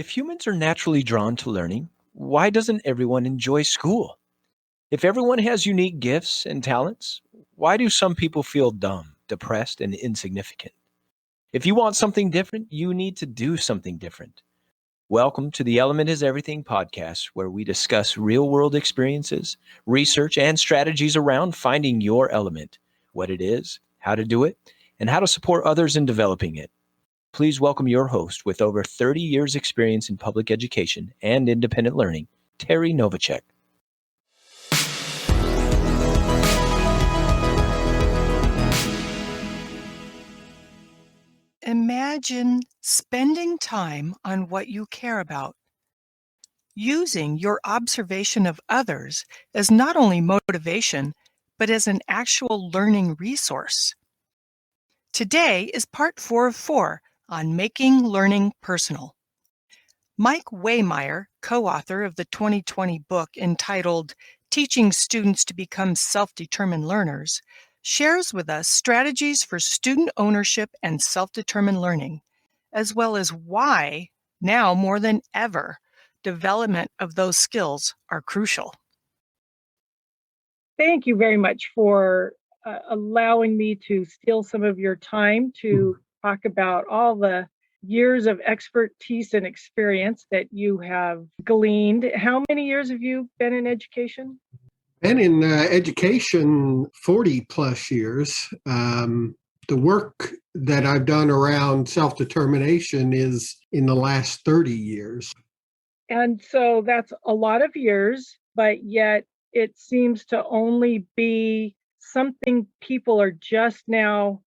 If humans are naturally drawn to learning, why doesn't everyone enjoy school? If everyone has unique gifts and talents, why do some people feel dumb, depressed, and insignificant? If you want something different, you need to do something different. Welcome to the Element is Everything podcast, where we discuss real world experiences, research, and strategies around finding your element, what it is, how to do it, and how to support others in developing it. Please welcome your host with over 30 years experience in public education and independent learning, Terry Novacek. Imagine spending time on what you care about. Using your observation of others as not only motivation, but as an actual learning resource. Today is part 4 of 4 on making learning personal. Mike Wehmeyer, co-author of the 2020 book entitled Teaching Students to Become Self-Determined Learners, shares with us strategies for student ownership and self-determined learning, as well as why, now more than ever, development of those skills are crucial. Thank you very much for allowing me to steal some of your time to talk about all the years of expertise and experience that you have gleaned. How many years have you been in education? Been in education 40 plus years. The work that I've done around self-determination is in the last 30 years. And so that's a lot of years, but yet it seems to only be something people are just now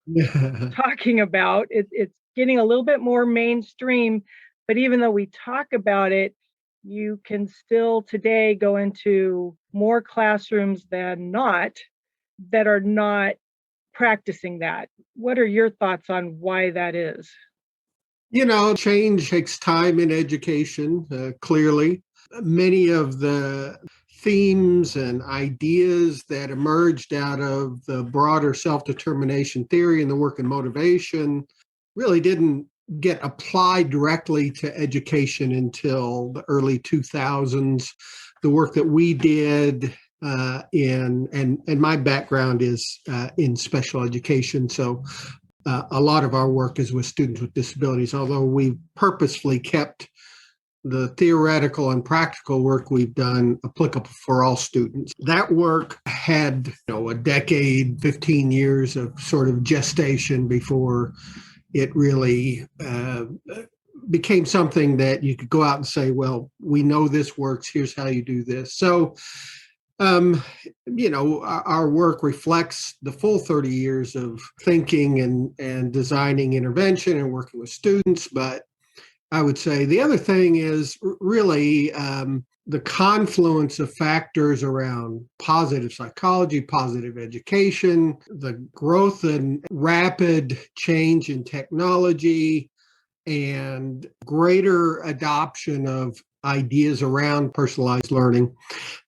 talking about. It's getting a little bit more mainstream, but even though we talk about it, you can still today go into more classrooms than not that are not practicing that. What are your thoughts on why that is? Change takes time in education, clearly. Many of the themes and ideas that emerged out of the broader self-determination theory and the work in motivation really didn't get applied directly to education until the early 2000s. The work that we did and my background is in special education, so a lot of our work is with students with disabilities, although we purposefully kept the theoretical and practical work we've done applicable for all students. That work had a decade, 15 years of sort of gestation before it really became something that you could go out and say, well, we know this works, here's how you do this. So our work reflects the full 30 years of thinking and designing intervention and working with students. But I would say the other thing is really the confluence of factors around positive psychology, positive education, the growth and rapid change in technology, and greater adoption of ideas around personalized learning.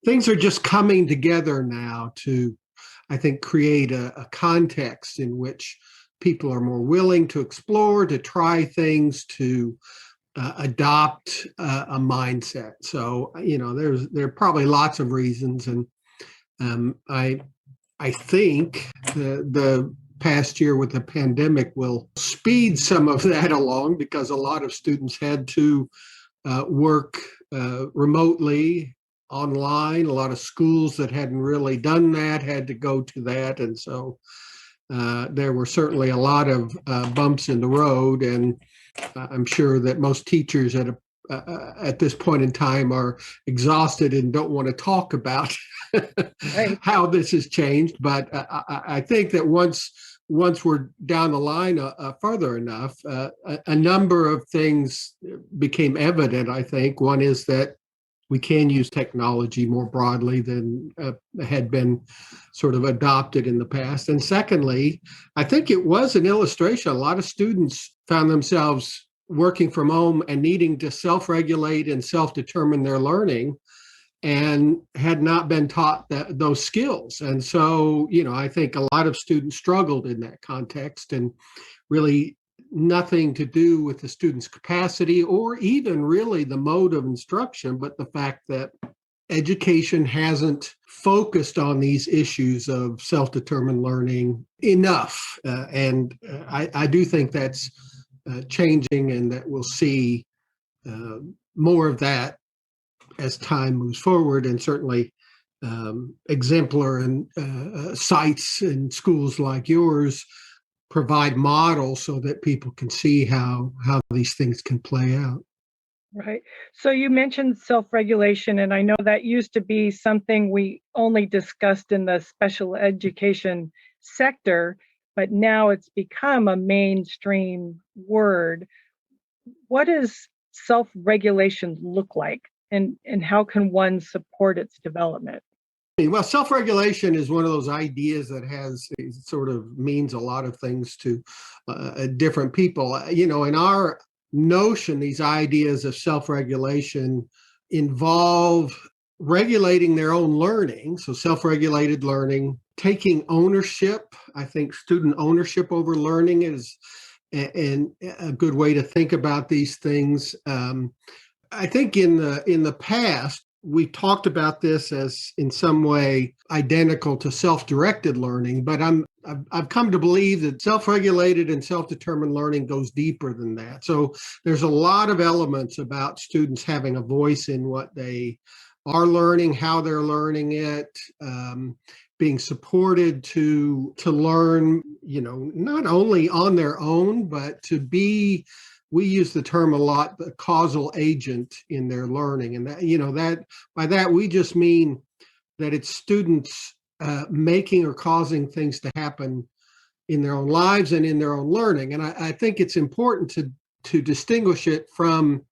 Things are just coming together now to, I think, create a context in which people are more willing to explore, to try things, to adopt a mindset. So, there are probably lots of reasons. And I think the past year with the pandemic will speed some of that along, because a lot of students had to work remotely, online. A lot of schools that hadn't really done that had to go to that. And so there were certainly a lot of bumps in the road. And I'm sure that most teachers at this point in time are exhausted and don't want to talk about how this has changed. But I think that once we're down the line further enough, a number of things became evident, I think. One is that we can use technology more broadly than had been sort of adopted in the past. And secondly, I think it was an illustration. A lot of students found themselves working from home and needing to self-regulate and self-determine their learning, and had not been taught those skills. And so, I think a lot of students struggled in that context and really nothing to do with the student's capacity or even really the mode of instruction, but the fact that education hasn't focused on these issues of self-determined learning enough. I do think that's changing, and that we'll see more of that as time moves forward. And certainly exemplar and sites in schools like yours provide models so that people can see how these things can play out. Right. So you mentioned self-regulation, and I know that used to be something we only discussed in the special education sector, but now it's become a mainstream word. What does self-regulation look like, and how can one support its development? Well, self-regulation is one of those ideas that has sort of means a lot of things to different people. In our notion, these ideas of self-regulation involve regulating their own learning. So self-regulated learning, taking ownership. I think student ownership over learning is a good way to think about these things. I think in the past, we talked about this as in some way identical to self-directed learning, but I've come to believe that self-regulated and self-determined learning goes deeper than that. So there's a lot of elements about students having a voice in what they are learning, how they're learning it, being supported to learn, not only on their own, but to be, we use the term a lot, the causal agent in their learning. And that by that, we just mean that it's students making or causing things to happen in their own lives and in their own learning. And I think it's important to distinguish it from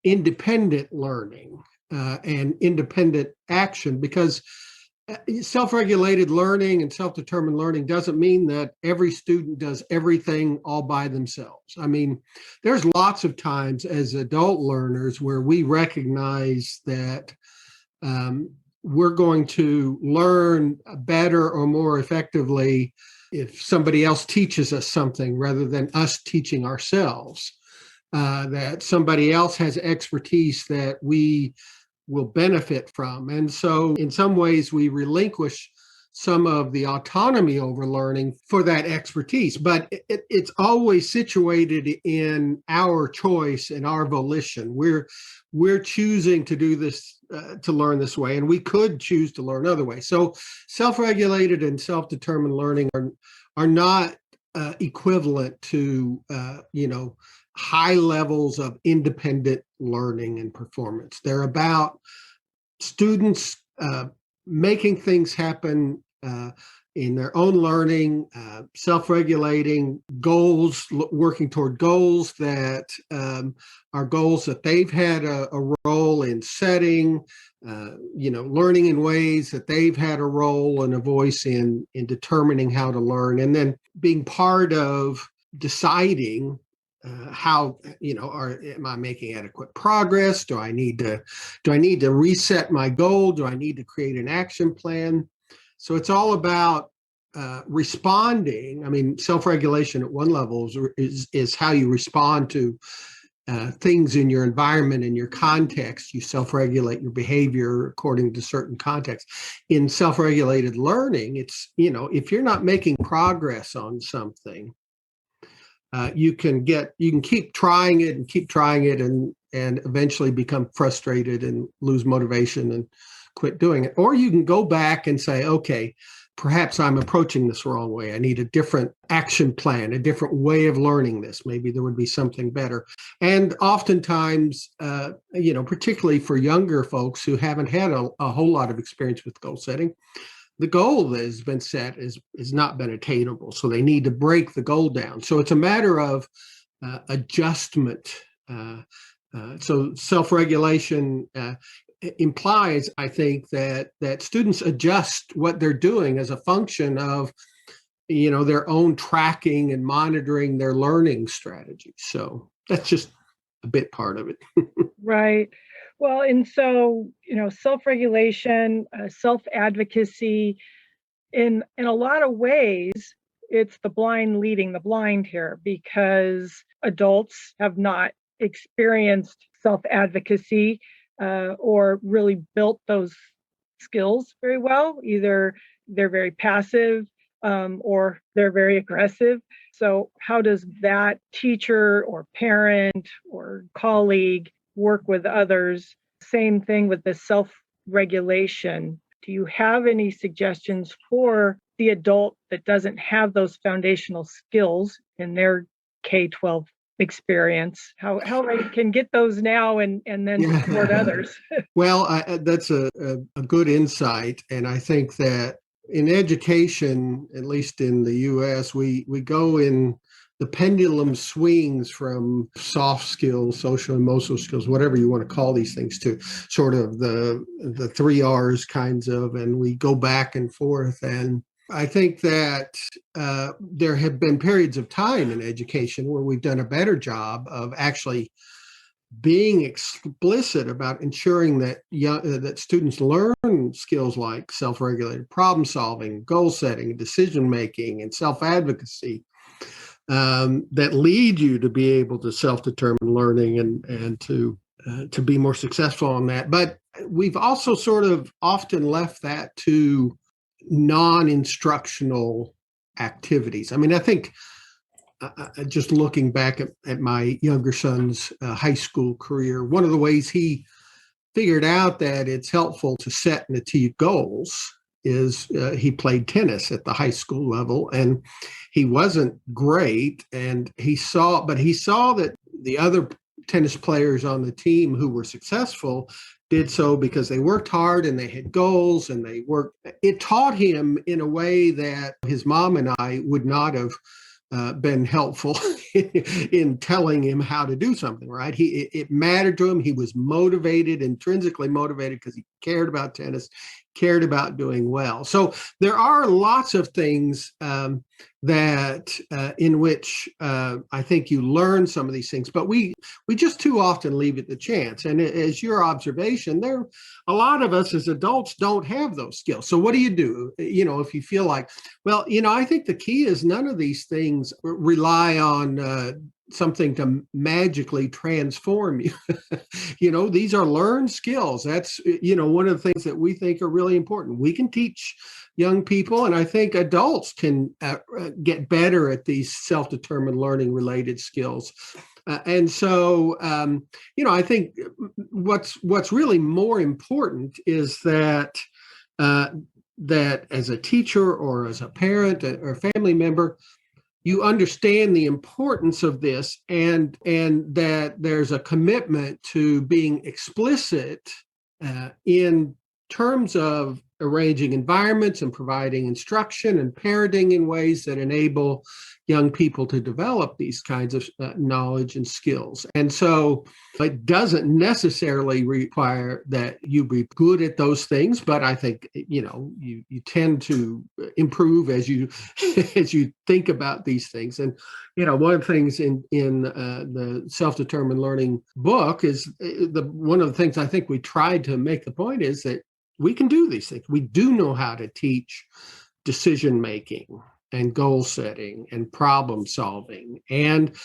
independent learning and independent action, because self-regulated learning and self-determined learning doesn't mean that every student does everything all by themselves. I mean, there's lots of times as adult learners where we recognize that we're going to learn better or more effectively if somebody else teaches us something rather than us teaching ourselves. That somebody else has expertise that we will benefit from. And so in some ways we relinquish some of the autonomy over learning for that expertise, but it's always situated in our choice and our volition. We're choosing to do this, to learn this way, and we could choose to learn other ways. So self-regulated and self-determined learning are not equivalent to high levels of independent learning and performance. They're about students making things happen in their own learning, self-regulating goals, working toward goals that are goals that they've had a role in setting, learning in ways that they've had a role and a voice in determining how to learn, and then being part of deciding how, am I making adequate progress? Do I need to reset my goal? Do I need to create an action plan? So it's all about responding. I mean, self-regulation at one level is how you respond to things in your environment, in your context. You self-regulate your behavior according to certain contexts. In self-regulated learning, it's, if you're not making progress on something, you can keep trying it and eventually become frustrated and lose motivation and quit doing it. Or you can go back and say, okay, perhaps I'm approaching this the wrong way. I need a different action plan, a different way of learning this. Maybe there would be something better. And oftentimes, particularly for younger folks who haven't had a whole lot of experience with goal setting, the goal that has been set is not been attainable. So they need to break the goal down. So it's a matter of adjustment. So self-regulation implies, I think, that students adjust what they're doing as a function of, their own tracking and monitoring their learning strategies. So that's just a bit part of it. Right. Well, and so, self-regulation, self-advocacy, in a lot of ways, it's the blind leading the blind here, because adults have not experienced self-advocacy or really built those skills very well. Either they're very passive or they're very aggressive. So how does that teacher or parent or colleague work with others? Same thing with the self-regulation. Do you have any suggestions for the adult that doesn't have those foundational skills in their K-12 experience? How they can get those now and then support others? Well, that's a good insight. And I think that in education, at least in the US, we go in, the pendulum swings from soft skills, social emotional skills, whatever you want to call these things, to sort of the 3 R's kinds of, and we go back and forth. And I think that there have been periods of time in education where we've done a better job of actually being explicit about ensuring that that students learn skills like self-regulated problem solving, goal setting, decision making, and self-advocacy that lead you to be able to self-determine learning and to be more successful on that. But we've also sort of often left that to non-instructional activities. I mean, I think just looking back at my younger son's high school career, one of the ways he figured out that it's helpful to set and achieve goals is he played tennis at the high school level, and he wasn't great. And he saw that the other tennis players on the team who were successful did so because they worked hard and they had goals and they worked. It taught him in a way that his mom and I would not have been helpful in telling him how to do something, right? It mattered to him. He was motivated, intrinsically motivated, because he cared about tennis, cared about doing well. So there are lots of things that in which I think you learn some of these things, but we just too often leave it to chance. And as your observation, a lot of us as adults don't have those skills. So what do? If you feel like, well, I think the key is none of these things rely on something to magically transform you. These are learned skills. That's, one of the things that we think are really important. We can teach young people, and I think adults can get better at these self-determined learning related skills. And so, I think what's really more important is that that as a teacher or as a parent or family member, you understand the importance of this, and that there's a commitment to being explicit in terms of arranging environments and providing instruction and parenting in ways that enable young people to develop these kinds of knowledge and skills. And so it doesn't necessarily require that you be good at those things, but I think, you tend to improve as you as you think about these things. And, one of the things in the self-determined learning book is one of the things I think we tried to make the point is that we can do these things. We do know how to teach decision making and goal setting and problem solving. And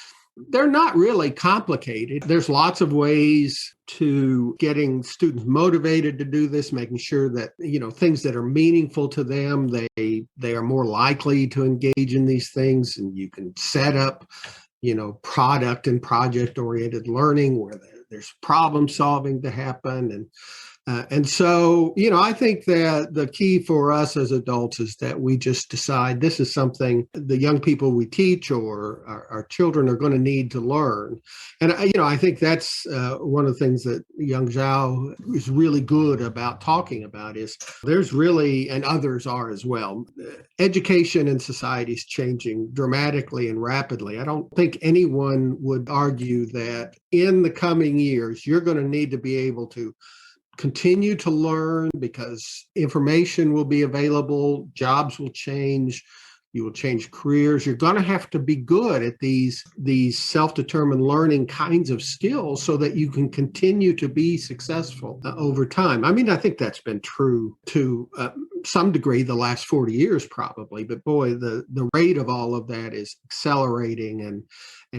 they're not really complicated. There's lots of ways to getting students motivated to do this, making sure that, things that are meaningful to them, they are more likely to engage in these things. And you can set up, product and project oriented learning where there's problem solving to happen. And so, I think that the key for us as adults is that we just decide this is something the young people we teach or our children are going to need to learn. And, I think that's one of the things that Young Zhao is really good about talking about is there's really, and others are as well, education in society is changing dramatically and rapidly. I don't think anyone would argue that in the coming years, you're going to need to be able to continue to learn because information will be available, jobs will change, you will change careers. You're going to have to be good at these self-determined learning kinds of skills so that you can continue to be successful over time. I mean, I think that's been true to some degree the last 40 years probably, but boy, the rate of all of that is accelerating. And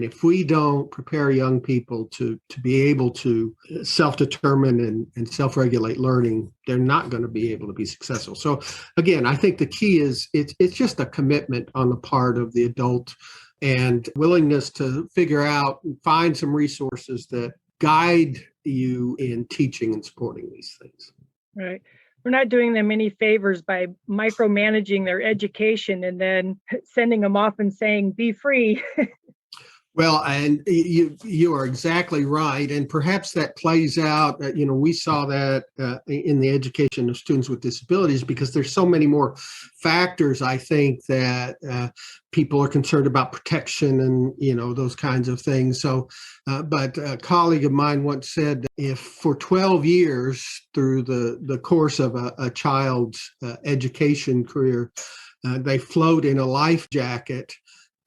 if we don't prepare young people to be able to self-determine and self-regulate learning, they're not going to be able to be successful. So again, I think the key is it's just a commitment on the part of the adult and willingness to figure out and find some resources that guide you in teaching and supporting these things. Right. We're not doing them any favors by micromanaging their education and then sending them off and saying, be free. Well, and you are exactly right, and perhaps that plays out. We saw that in the education of students with disabilities because there's so many more factors. I think that people are concerned about protection and those kinds of things. So, but a colleague of mine once said, if for 12 years through the course of a child's education career, they float in a life jacket.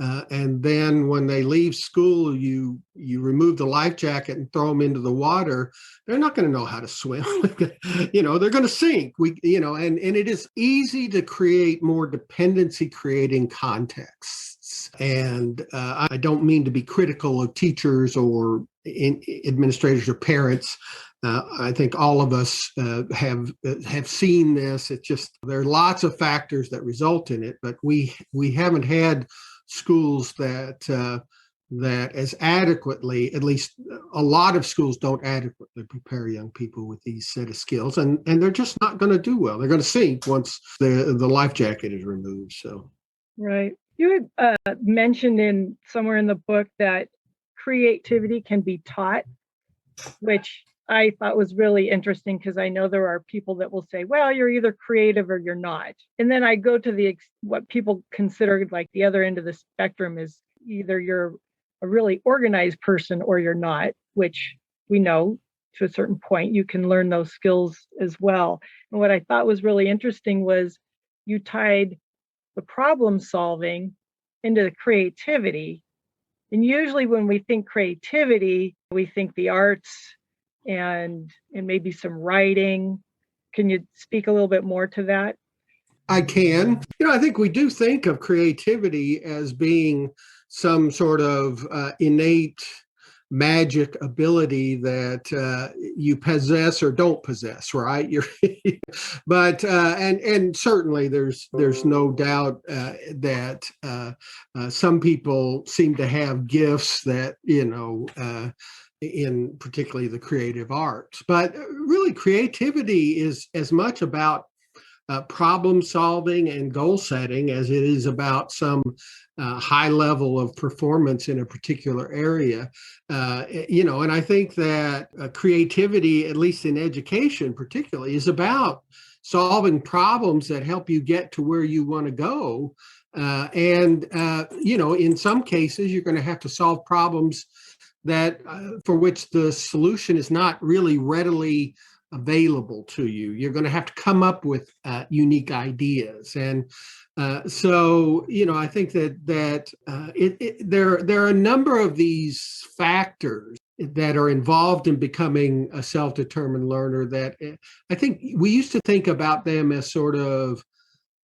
And then when they leave school, you remove the life jacket and throw them into the water. They're not going to know how to swim. They're going to sink. And it is easy to create more dependency creating contexts. And I don't mean to be critical of teachers or administrators or parents. I think all of us have seen this. It's just there are lots of factors that result in it, but we haven't had schools that as adequately, at least a lot of schools don't adequately prepare young people with these set of skills, and they're just not going to do well. They're going to sink once the life jacket is removed. So, right. You had mentioned somewhere in the book that creativity can be taught, which I thought was really interesting because I know there are people that will say, well, you're either creative or you're not. And then I go to what people consider like the other end of the spectrum is either you're a really organized person or you're not, which we know to a certain point you can learn those skills as well. And what I thought was really interesting was you tied the problem solving into the creativity. And usually when we think creativity, we think the arts and maybe some writing. Can you speak a little bit more to that? I can. I think we do think of creativity as being some sort of innate magic ability that you possess or don't possess, right? But and certainly there's no doubt that some people seem to have gifts that in particularly the creative arts. But really, creativity is as much about problem solving and goal setting as it is about some high level of performance in a particular area. And I think that creativity, at least in education particularly, is about solving problems that help you get to where you want to go. In some cases, you're going to have to solve problems that for which the solution is not really readily available to you. You're going to have to come up with unique ideas. And so, I think that there are a number of these factors that are involved in becoming a self-determined learner that I think we used to think about them as sort of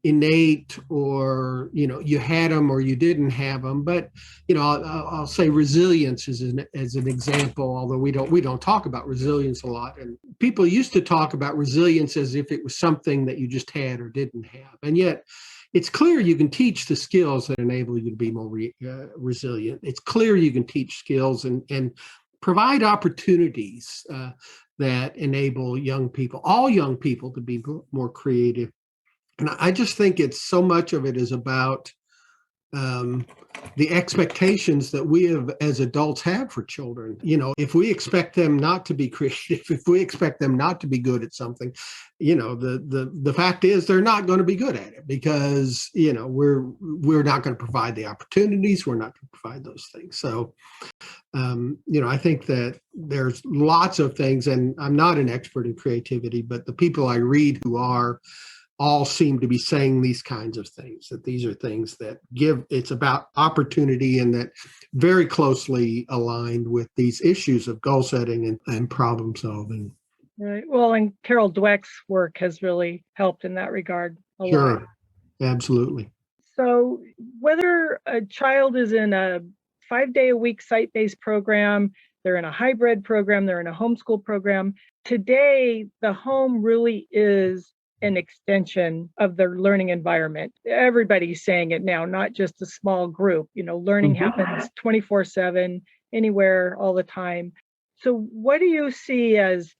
innate, or you had them or you didn't have them. But I'll say resilience as an example, although we don't talk about resilience a lot, and people used to talk about resilience as if it was something that you just had or didn't have. And yet it's clear you can teach the skills that enable you to be more resilient. It's clear you can teach skills and provide opportunities that enable all young people to be more creative. And I just think it's so much of it is about the expectations that we as adults have for children. If we expect them not to be creative, if we expect them not to be good at something, the fact is they're not going to be good at it because we're not going to provide the opportunities. We're not going to provide those things. So I think that there's lots of things, and I'm not an expert in creativity, but the people I read who are all seem to be saying these kinds of things, that these are things that it's about opportunity and that very closely aligned with these issues of goal setting and problem solving. Right. Well, and Carol Dweck's work has really helped in that regard. a lot. Sure. Absolutely. So whether a child is in a 5-day-a-week site-based program, they're in a hybrid program, they're in a homeschool program, today the home really is an extension of their learning environment. Everybody's saying it now, not just a small group. Learning happens 24/7, anywhere, all the time. So what do you see as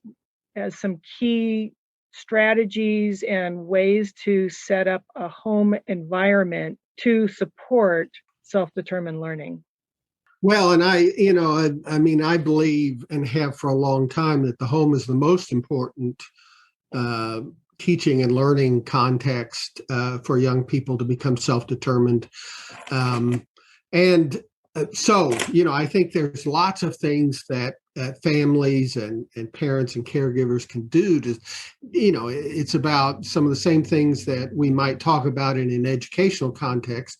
some key strategies and ways to set up a home environment to support self-determined learning? Well, and I mean, I believe and have for a long time that the home is the most important uh, teaching and learning context for young people to become self-determined. And so, I think there's lots of things that families and parents and caregivers can do to, it's about some of the same things that we might talk about in an educational context.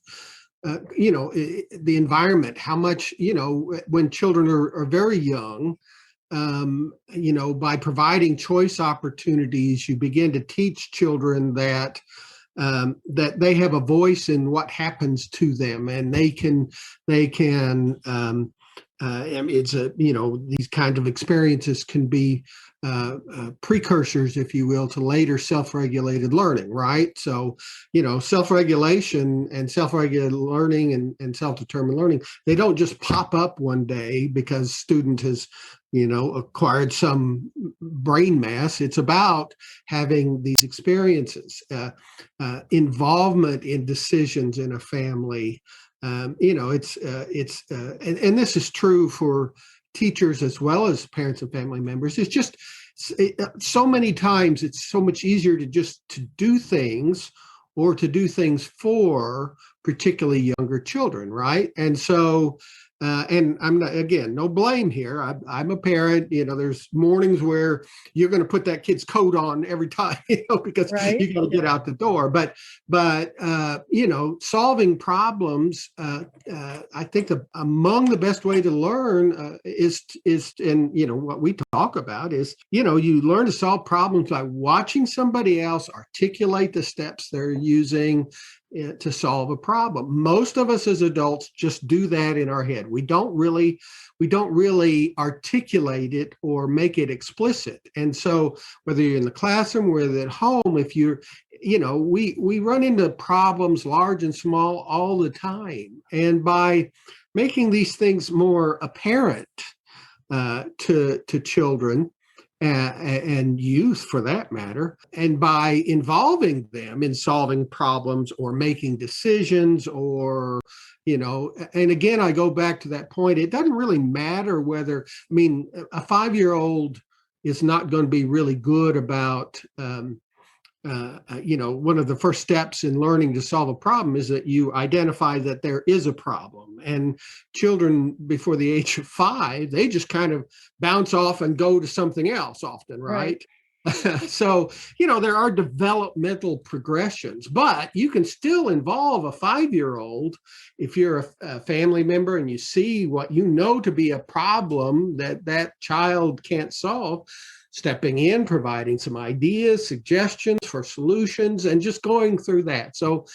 The environment, how much, when children are very young, by providing choice opportunities, you begin to teach children that they have a voice in what happens to them, and they can it's these kind of experiences can be precursors, if you will, to later self-regulated learning, right? So, self-regulation and self-regulated learning and self-determined learning, they don't just pop up one day because student has, acquired some brain mass. It's about having these experiences, involvement in decisions in a family. And this is true for teachers as well as parents and family members. It's just so many times it's so much easier to do things or to do things for particularly younger children, right? And so, and I'm not, again, no blame here. I'm a parent. There's mornings where you're going to put that kid's coat on every time, because Right. you got to get out the door. But solving problems, I think among the best way to learn is, and what we talk about is, you learn to solve problems by watching somebody else articulate the steps they're using to solve a problem. Most of us as adults just do that in our head. We don't really articulate it or make it explicit. And so whether you're in the classroom, whether at home, if you're, we run into problems large and small all the time. And by making these things more apparent to children, and youth for that matter, and by involving them in solving problems or making decisions or, and again, I go back to that point, it doesn't really matter whether, a 5-year-old is not going to be really good about, one of the first steps in learning to solve a problem is that you identify that there is a problem. And children before the age of 5, they just kind of bounce off and go to something else often, right? So, there are developmental progressions, but you can still involve a 5-year-old if you're a family member and you see what to be a problem that child can't solve. Stepping in, providing some ideas, suggestions for solutions, and just going through that. So,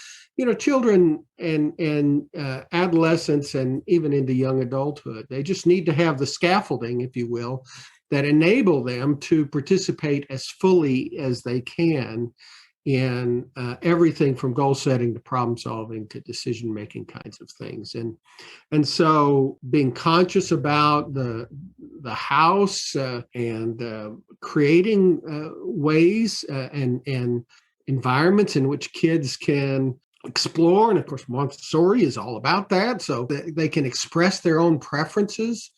children and adolescents and even into young adulthood, they just need to have the scaffolding, if you will, that enable them to participate as fully as they can in everything from goal setting to problem solving to decision making kinds of things. And so being conscious about the house and creating ways and environments in which kids can explore. And of course, Montessori is all about that. So that they can express their own preferences.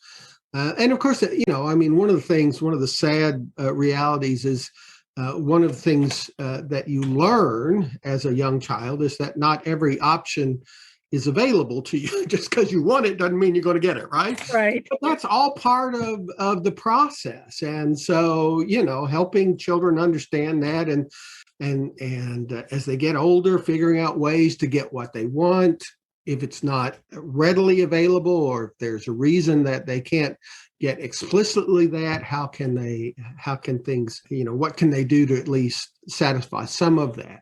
And of course, one of the sad realities is one of the things that you learn as a young child is that not every option is available to you. Just because you want it doesn't mean you're going to get it, right? Right. But that's all part of the process. And so, helping children understand that and as they get older, figuring out ways to get what they want. If it's not readily available or if there's a reason that they can't get explicitly that, how can things, what can they do to at least satisfy some of that?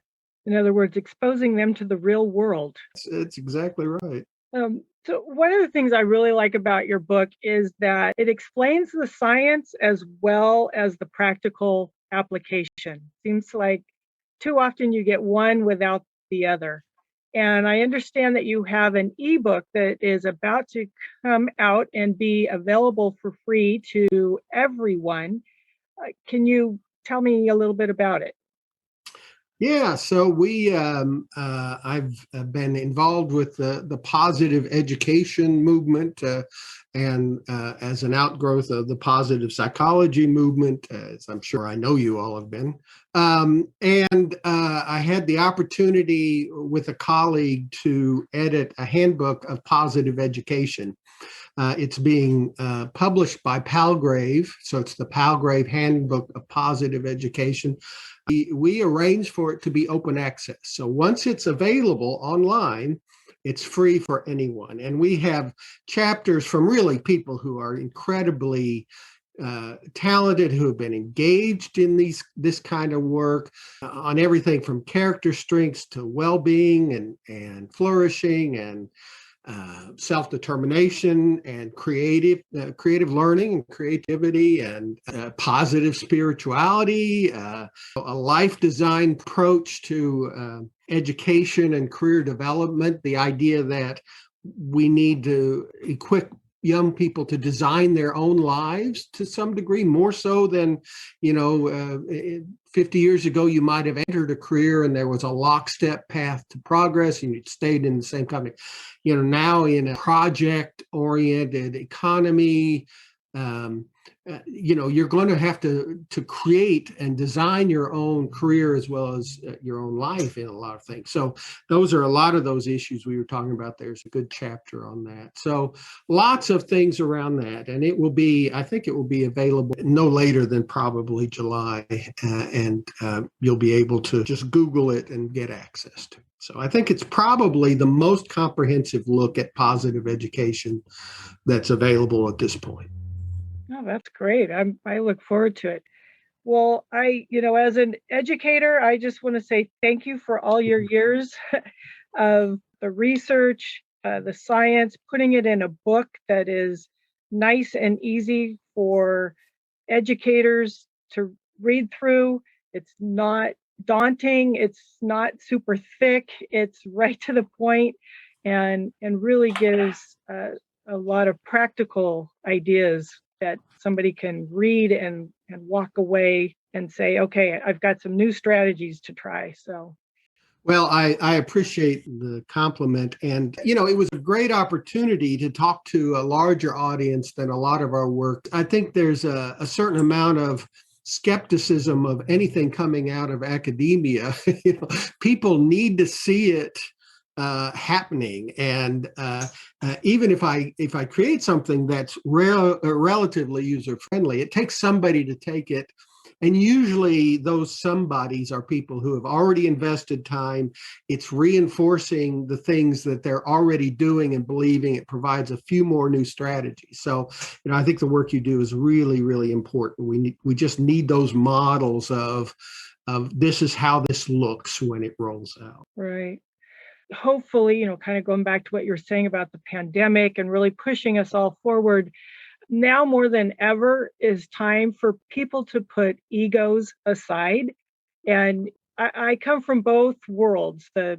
In other words, exposing them to the real world. It's exactly right. So one of the things I really like about your book is that it explains the science as well as the practical application. Seems like too often you get one without the other. And I understand that you have an ebook that is about to come out and be available for free to everyone. Can you tell me a little bit about it? Yeah, so I've been involved with the positive education movement, and as an outgrowth of the positive psychology movement, as I'm sure I know you all have been. And I had the opportunity with a colleague to edit a handbook of positive education. It's being published by Palgrave, so it's the Palgrave Handbook of Positive Education. We arranged for it to be open access. So once it's available online, it's free for anyone. And we have chapters from really people who are incredibly talented, who have been engaged in this kind of work, on everything from character strengths to well-being and flourishing and self-determination and creative learning and creativity and positive spirituality, a life design approach to education and career development, the idea that we need to equip young people to design their own lives to some degree, more so than, 50 years ago, you might have entered a career and there was a lockstep path to progress and you'd stayed in the same company. Now in a project-oriented economy, you're going to have to create and design your own career as well as your own life in a lot of things. So those are a lot of those issues we were talking about. There's a good chapter on that. So lots of things around that. And I think it will be available no later than probably July. And you'll be able to just Google it and get access to it. So I think it's probably the most comprehensive look at positive education that's available at this point. Oh, that's great. I look forward to it. Well, as an educator, I just want to say thank you for all your years of the research, the science, putting it in a book that is nice and easy for educators to read through. It's not daunting. It's not super thick. It's right to the point and really gives a lot of practical ideas that somebody can read and walk away and say, okay, I've got some new strategies to try. So, well, I appreciate the compliment. And, it was a great opportunity to talk to a larger audience than a lot of our work. I think there's a certain amount of skepticism of anything coming out of academia. People need to see it happening, and even if I create something that's relatively user friendly, it takes somebody to take it, and usually those somebodies are people who have already invested time. It's reinforcing the things that they're already doing and believing. It provides a few more new strategies. So, I think the work you do is really, really important. We just need those models of this is how this looks when it rolls out. right. Hopefully, kind of going back to what you're saying about the pandemic and really pushing us all forward, now more than ever is time for people to put egos aside. And I come from both worlds, the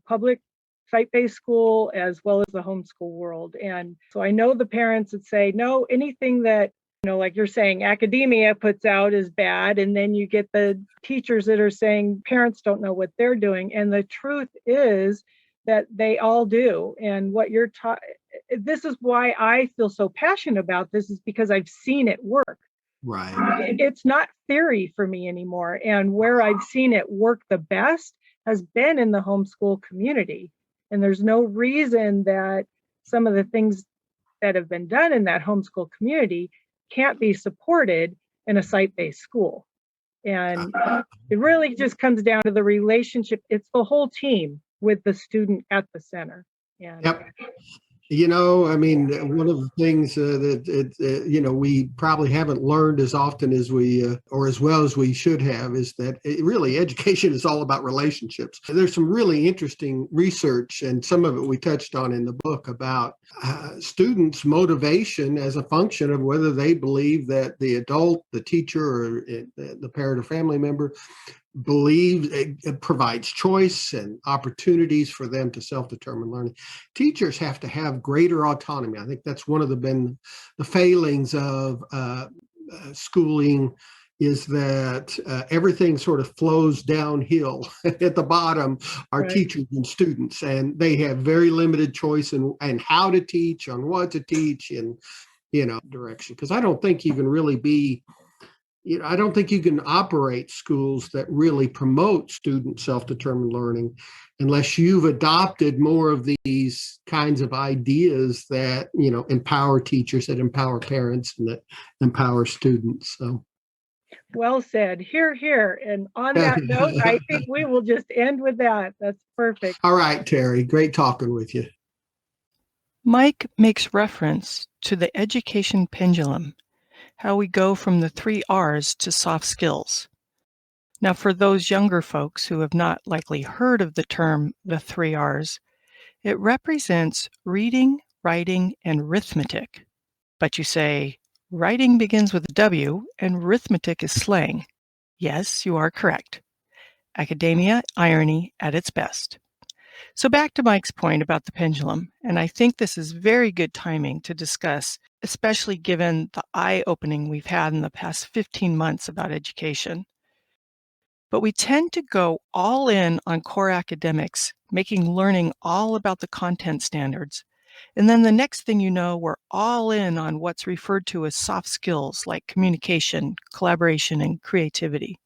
public site-based school as well as the homeschool world. And so I know the parents that say, no, anything that, like you're saying, academia puts out is bad. And then you get the teachers that are saying parents don't know what they're doing. And the truth is that they all do. And what you're taught, this is why I feel so passionate about this, is because I've seen it work. Right. It's not theory for me anymore. And where I've seen it work the best has been in the homeschool community. And there's no reason that some of the things that have been done in that homeschool community can't be supported in a site-based school. And it really just comes down to the relationship. It's the whole team with the student at the center. And Yep. I mean, one of the things that we probably haven't learned as often as we or as well as we should have is that really education is all about relationships. There's some really interesting research, and some of it we touched on in the book, about students' motivation as a function of whether they believe that the adult, the teacher, or the parent or family member believes it provides choice and opportunities for them to self-determine learning. Teachers have to have greater autonomy. I think that's one of the failings of schooling, is that everything sort of flows downhill. At the bottom are Right. teachers and students, and they have very limited choice in how to teach, on what to teach, and direction. Because I don't think you can really be I don't think you can operate schools that really promote student self-determined learning unless you've adopted more of these kinds of ideas that, empower teachers, that empower parents, and that empower students. So, Well said. Hear, hear. And on that note, I think we will just end with that. That's perfect. All right, Terry, great talking with you. Mike makes reference to the education pendulum, how we go from the 3 R's to soft skills. Now, for those younger folks who have not likely heard of the term the 3 R's, it represents reading, writing, and arithmetic. But you say, writing begins with a W and arithmetic is slang. Yes, you are correct. Academia irony at its best. So back to Mike's point about the pendulum, and I think this is very good timing to discuss, especially given the eye-opening we've had in the past 15 months about education. But we tend to go all in on core academics, making learning all about the content standards. And then the next thing you know, we're all in on what's referred to as soft skills like communication, collaboration, and creativity.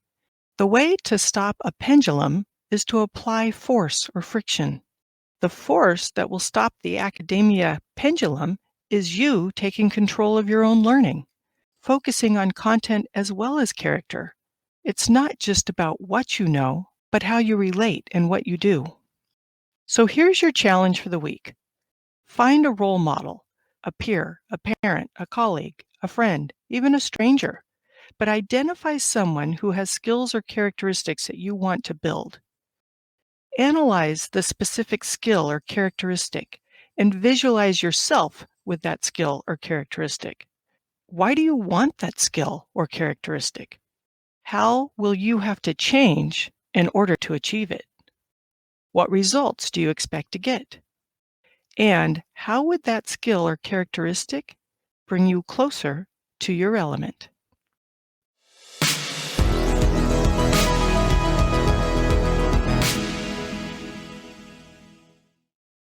The way to stop a pendulum is to apply force or friction. The force that will stop the academia pendulum is you taking control of your own learning, focusing on content as well as character. It's not just about what you know, but how you relate and what you do. So here's your challenge for the week. Find a role model, a peer, a parent, a colleague, a friend, even a stranger, but identify someone who has skills or characteristics that you want to build. Analyze the specific skill or characteristic and visualize yourself with that skill or characteristic. Why do you want that skill or characteristic? How will you have to change in order to achieve it? What results do you expect to get? And how would that skill or characteristic bring you closer to your element?